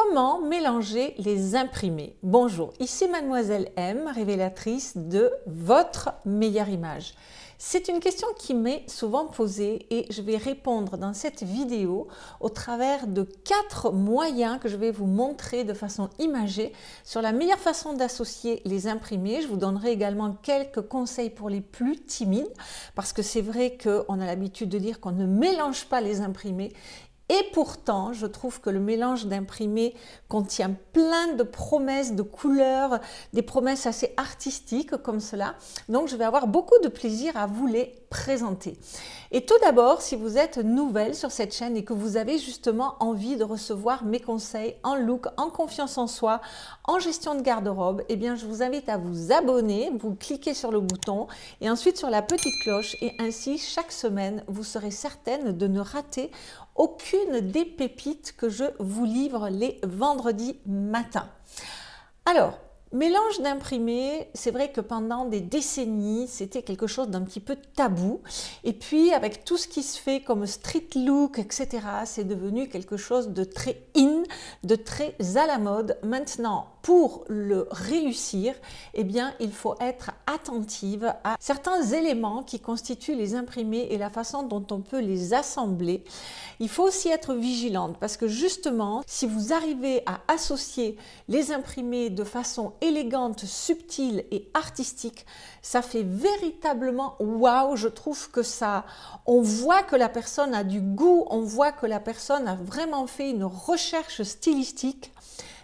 Comment mélanger les imprimés? Bonjour, ici Mademoiselle M, révélatrice de votre meilleure image. C'est une question qui m'est souvent posée et je vais répondre dans cette vidéo au travers de 4 moyens que je vais vous montrer de façon imagée sur la meilleure façon d'associer les imprimés. Je vous donnerai également quelques conseils pour les plus timides parce que c'est vrai qu'on a l'habitude de dire qu'on ne mélange pas les imprimés. Et pourtant, je trouve que le mélange d'imprimés contient plein de promesses de couleurs, des promesses assez artistiques comme cela. Donc, je vais avoir beaucoup de plaisir à vous les présenter. Et tout d'abord, si vous êtes nouvelle sur cette chaîne et que vous avez justement envie de recevoir mes conseils en look, en confiance en soi, en gestion de garde-robe, eh bien, je vous invite à vous abonner, vous cliquez sur le bouton et ensuite sur la petite cloche et ainsi, chaque semaine, vous serez certaine de ne rater aucune des pépites que je vous livre les vendredis matins. Alors, mélange d'imprimés, c'est vrai que pendant des décennies, c'était quelque chose d'un petit peu tabou. Et puis, avec tout ce qui se fait comme street look, etc., c'est devenu quelque chose de très in, de très à la mode. Maintenant, pour le réussir, eh bien, il faut être attentive à certains éléments qui constituent les imprimés et la façon dont on peut les assembler. Il faut aussi être vigilante parce que justement, si vous arrivez à associer les imprimés de façon élégante, subtile et artistique, ça fait véritablement waouh. Je trouve que ça, on voit que la personne a du goût, on voit que la personne a vraiment fait une recherche stylistique.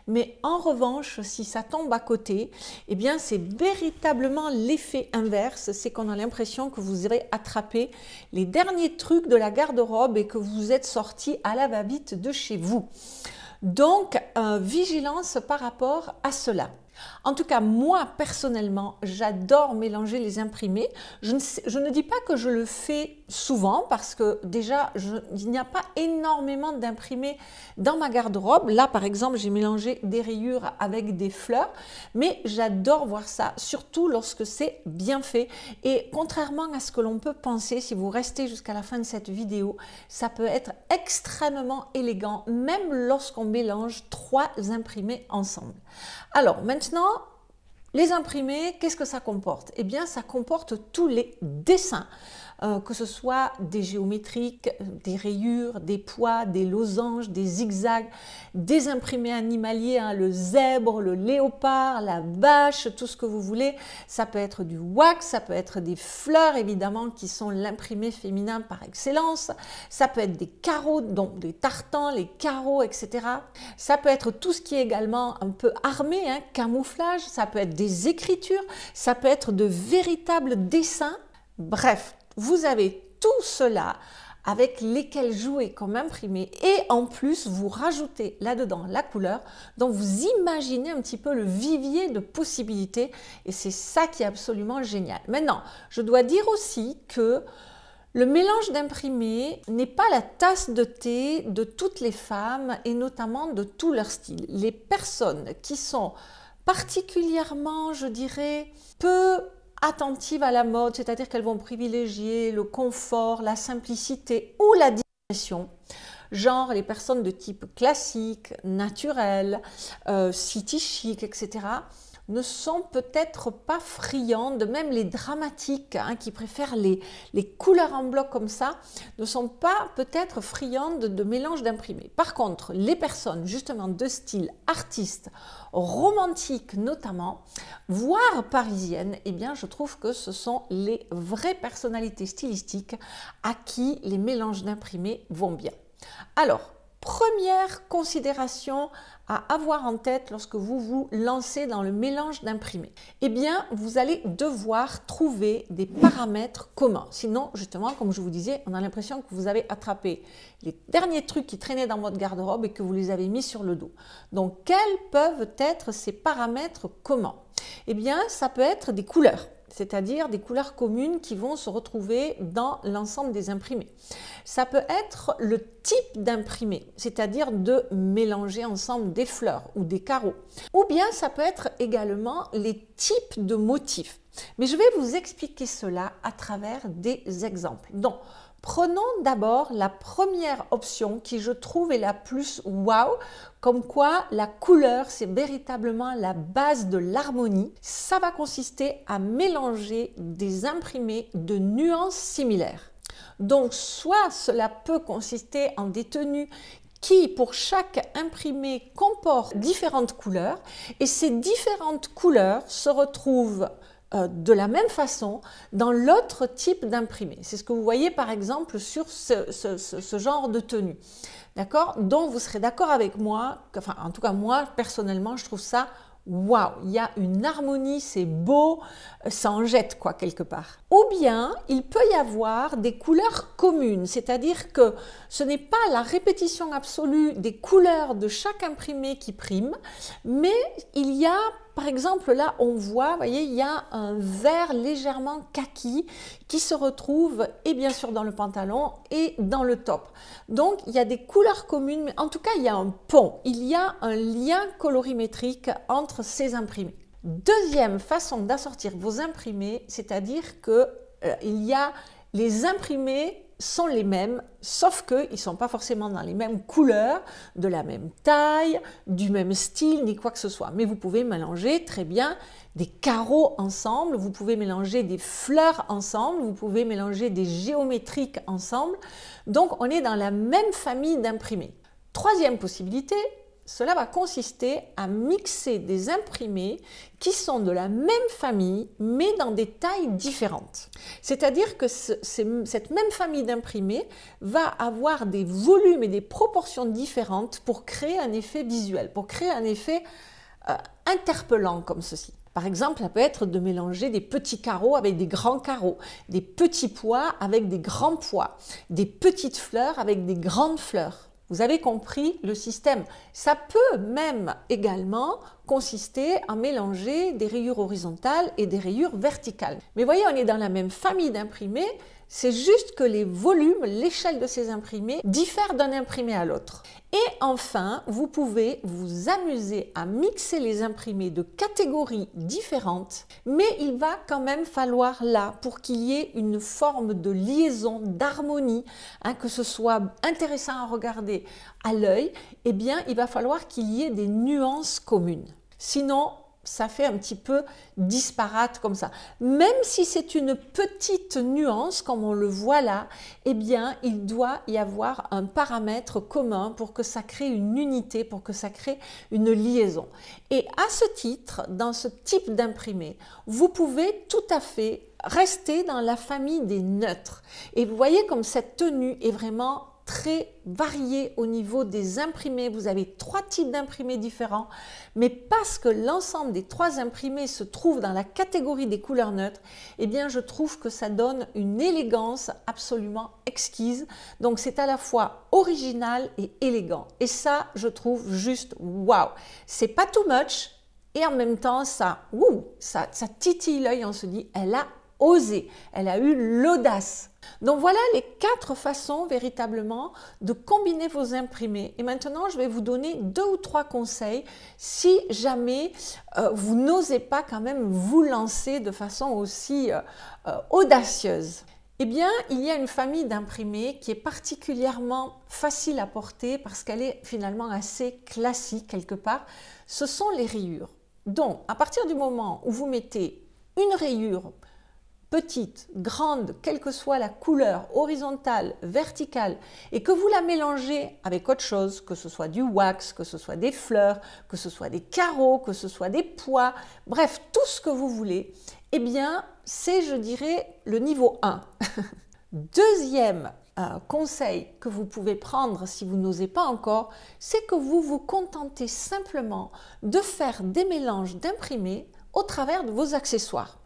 Mais en revanche, si ça tombe à côté, eh bien c'est véritablement l'effet inverse, c'est qu'on a l'impression que vous avez attrapé les derniers trucs de la garde-robe et que vous êtes sorti à la va-vite de chez vous. Donc, vigilance par rapport à cela. En tout cas, moi, personnellement, j'adore mélanger les imprimés. Je ne dis pas que je le fais souvent parce que déjà, il n'y a pas énormément d'imprimés dans ma garde-robe. Là, par exemple, j'ai mélangé des rayures avec des fleurs, mais j'adore voir ça, surtout lorsque c'est bien fait. Et contrairement à ce que l'on peut penser, si vous restez jusqu'à la fin de cette vidéo, ça peut être extrêmement élégant, même lorsqu'on mélange 3 imprimés ensemble. Alors, maintenant, les imprimés, qu'est-ce que ça comporte? Eh bien, ça comporte tous les dessins, que ce soit des géométriques, des rayures, des pois, des losanges, des zigzags, des imprimés animaliers, hein, le zèbre, le léopard, la vache, tout ce que vous voulez. Ça peut être du wax, ça peut être des fleurs, évidemment, qui sont l'imprimé féminin par excellence. Ça peut être des carreaux, donc des tartans, les carreaux, etc. Ça peut être tout ce qui est également un peu armé, hein, camouflage. Ça peut être des écritures, ça peut être de véritables dessins. Bref, vous avez tout cela avec lesquels jouer comme imprimé et en plus vous rajoutez là-dedans la couleur. Donc vous imaginez un petit peu le vivier de possibilités et c'est ça qui est absolument génial. Maintenant, je dois dire aussi que le mélange d'imprimés n'est pas la tasse de thé de toutes les femmes et notamment de tout leur style. Les personnes qui sont particulièrement, je dirais, peu attentives à la mode, c'est-à-dire qu'elles vont privilégier le confort, la simplicité ou la discrétion, genre les personnes de type classique, naturel, city chic, etc., ne sont peut-être pas friandes, même les dramatiques hein, qui préfèrent les couleurs en bloc comme ça, ne sont pas peut-être friandes de mélange d'imprimés. Par contre, les personnes justement de style artiste, romantique notamment, voire parisienne, eh bien je trouve que ce sont les vraies personnalités stylistiques à qui les mélanges d'imprimés vont bien. Alors, première considération à avoir en tête lorsque vous vous lancez dans le mélange d'imprimés. Eh bien, vous allez devoir trouver des paramètres communs. Sinon, justement, comme je vous disais, on a l'impression que vous avez attrapé les derniers trucs qui traînaient dans votre garde-robe et que vous les avez mis sur le dos. Donc, quels peuvent être ces paramètres communs? Eh bien, ça peut être des couleurs. C'est-à-dire des couleurs communes qui vont se retrouver dans l'ensemble des imprimés. Ça peut être le type d'imprimé, c'est-à-dire de mélanger ensemble des fleurs ou des carreaux. Ou bien ça peut être également les types de motifs. Mais je vais vous expliquer cela à travers des exemples. Donc, Prenons d'abord la première option qui je trouve est la plus waouh, comme quoi la couleur c'est véritablement la base de l'harmonie. Ça va consister à mélanger des imprimés de nuances similaires. Donc soit cela peut consister en des tenues qui pour chaque imprimé comportent différentes couleurs et ces différentes couleurs se retrouvent de la même façon dans l'autre type d'imprimé. C'est ce que vous voyez par exemple sur ce genre de tenue. D'accord? Donc vous serez d'accord avec moi, enfin en tout cas moi personnellement je trouve ça waouh, il y a une harmonie, c'est beau, ça en jette quoi quelque part. Ou bien il peut y avoir des couleurs communes, c'est-à-dire que ce n'est pas la répétition absolue des couleurs de chaque imprimé qui prime, mais il y a par exemple là on voit, vous voyez, il y a un vert légèrement kaki qui se retrouve et bien sûr dans le pantalon et dans le top. Donc il y a des couleurs communes, mais en tout cas il y a un pont, il y a un lien colorimétrique entre ces imprimés. Deuxième façon d'assortir vos imprimés, c'est-à-dire que il y a les imprimés sont les mêmes, sauf qu'ils ne sont pas forcément dans les mêmes couleurs, de la même taille, du même style, ni quoi que ce soit. Mais vous pouvez mélanger très bien des carreaux ensemble, vous pouvez mélanger des fleurs ensemble, vous pouvez mélanger des géométriques ensemble. Donc, on est dans la même famille d'imprimés. Troisième possibilité, cela va consister à mixer des imprimés qui sont de la même famille, mais dans des tailles différentes. C'est-à-dire que cette même famille d'imprimés va avoir des volumes et des proportions différentes pour créer un effet visuel, pour créer un effet interpellant comme ceci. Par exemple, ça peut être de mélanger des petits carreaux avec des grands carreaux, des petits pois avec des grands pois, des petites fleurs avec des grandes fleurs. Vous avez compris le système. Ça peut même également consister à mélanger des rayures horizontales et des rayures verticales. Mais voyez, on est dans la même famille d'imprimés, c'est juste que les volumes, l'échelle de ces imprimés diffèrent d'un imprimé à l'autre. Et enfin, vous pouvez vous amuser à mixer les imprimés de catégories différentes, mais il va quand même falloir là, pour qu'il y ait une forme de liaison, d'harmonie, que ce soit intéressant à regarder à l'œil, eh bien, il va falloir qu'il y ait des nuances communes. Sinon, ça fait un petit peu disparate comme ça. Même si c'est une petite nuance, comme on le voit là, eh bien, il doit y avoir un paramètre commun pour que ça crée une unité, pour que ça crée une liaison. Et à ce titre, dans ce type d'imprimé, vous pouvez tout à fait rester dans la famille des neutres. Et vous voyez comme cette tenue est vraiment très varié au niveau des imprimés. Vous avez 3 types d'imprimés différents, mais parce que l'ensemble des 3 imprimés se trouve dans la catégorie des couleurs neutres, eh bien je trouve que ça donne une élégance absolument exquise. Donc c'est à la fois original et élégant. Et ça, je trouve juste waouh. C'est pas too much et en même temps ça titille l'œil. On se dit, elle a osé, elle a eu l'audace. Donc voilà les 4 façons véritablement de combiner vos imprimés. Et maintenant, je vais vous donner 2 ou 3 conseils si jamais vous n'osez pas quand même vous lancer de façon aussi audacieuse. Eh bien, il y a une famille d'imprimés qui est particulièrement facile à porter parce qu'elle est finalement assez classique quelque part. Ce sont les rayures. Donc, à partir du moment où vous mettez une rayure petite, grande, quelle que soit la couleur, horizontale, verticale, et que vous la mélangez avec autre chose, que ce soit du wax, que ce soit des fleurs, que ce soit des carreaux, que ce soit des pois, bref, tout ce que vous voulez, eh bien, c'est, je dirais, le niveau 1. Deuxième conseil que vous pouvez prendre si vous n'osez pas encore, c'est que vous vous contentez simplement de faire des mélanges d'imprimés au travers de vos accessoires.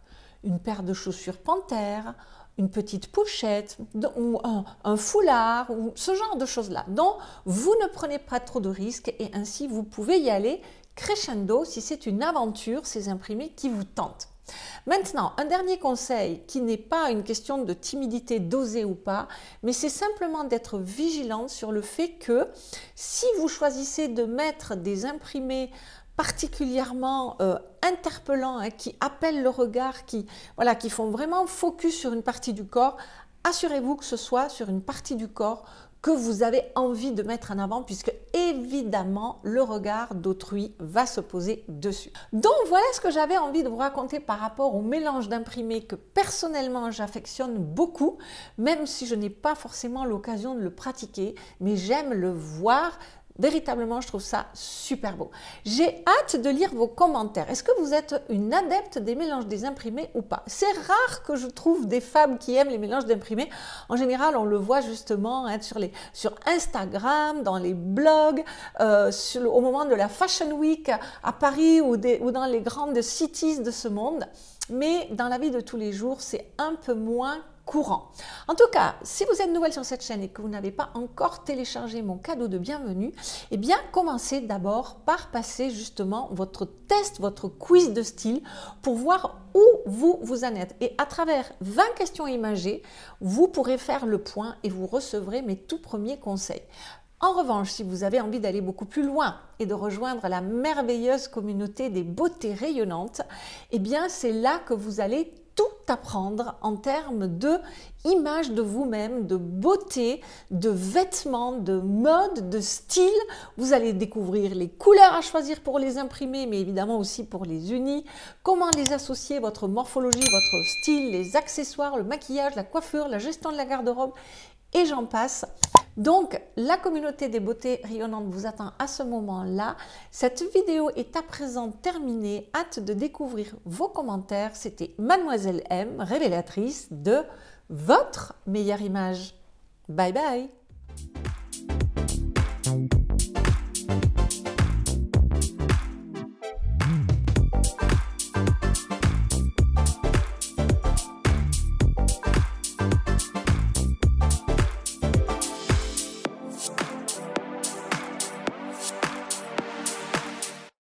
Une paire de chaussures panthère, une petite pochette, ou un foulard, ou ce genre de choses-là. Donc, vous ne prenez pas trop de risques et ainsi, vous pouvez y aller crescendo si c'est une aventure, ces imprimés qui vous tentent. Maintenant, un dernier conseil qui n'est pas une question de timidité, d'oser ou pas, mais c'est simplement d'être vigilante sur le fait que si vous choisissez de mettre des imprimés particulièrement interpellants, qui appellent le regard, qui font vraiment focus sur une partie du corps, assurez-vous que ce soit sur une partie du corps que vous avez envie de mettre en avant, puisque évidemment le regard d'autrui va se poser dessus. Donc voilà ce que j'avais envie de vous raconter par rapport au mélange d'imprimés que personnellement j'affectionne beaucoup, même si je n'ai pas forcément l'occasion de le pratiquer, mais j'aime le voir. Véritablement, je trouve ça super beau. J'ai hâte de lire vos commentaires. Est-ce que vous êtes une adepte des mélanges des imprimés ou pas? C'est rare que je trouve des femmes qui aiment les mélanges d'imprimés. En général, on le voit justement sur Instagram, dans les blogs, au moment de la Fashion Week à Paris ou dans les grandes cities de ce monde. Mais dans la vie de tous les jours, c'est un peu moins courant. En tout cas, si vous êtes nouvelle sur cette chaîne et que vous n'avez pas encore téléchargé mon cadeau de bienvenue, eh bien, commencez d'abord par passer justement votre test, votre quiz de style pour voir où vous en êtes. Et à travers 20 questions imagées, vous pourrez faire le point et vous recevrez mes tout premiers conseils. En revanche, si vous avez envie d'aller beaucoup plus loin et de rejoindre la merveilleuse communauté des beautés rayonnantes, eh bien, c'est là que vous allez tout apprendre en termes de image de vous-même, de beauté, de vêtements, de mode, de style. Vous allez découvrir les couleurs à choisir pour les imprimer, mais évidemment aussi pour les unis, comment les associer, votre morphologie, votre style, les accessoires, le maquillage, la coiffure, la gestion de la garde-robe, et j'en passe. Donc, la communauté des beautés rayonnantes vous attend à ce moment-là. Cette vidéo est à présent terminée. Hâte de découvrir vos commentaires. C'était Mademoiselle M, révélatrice de votre meilleure image. Bye bye!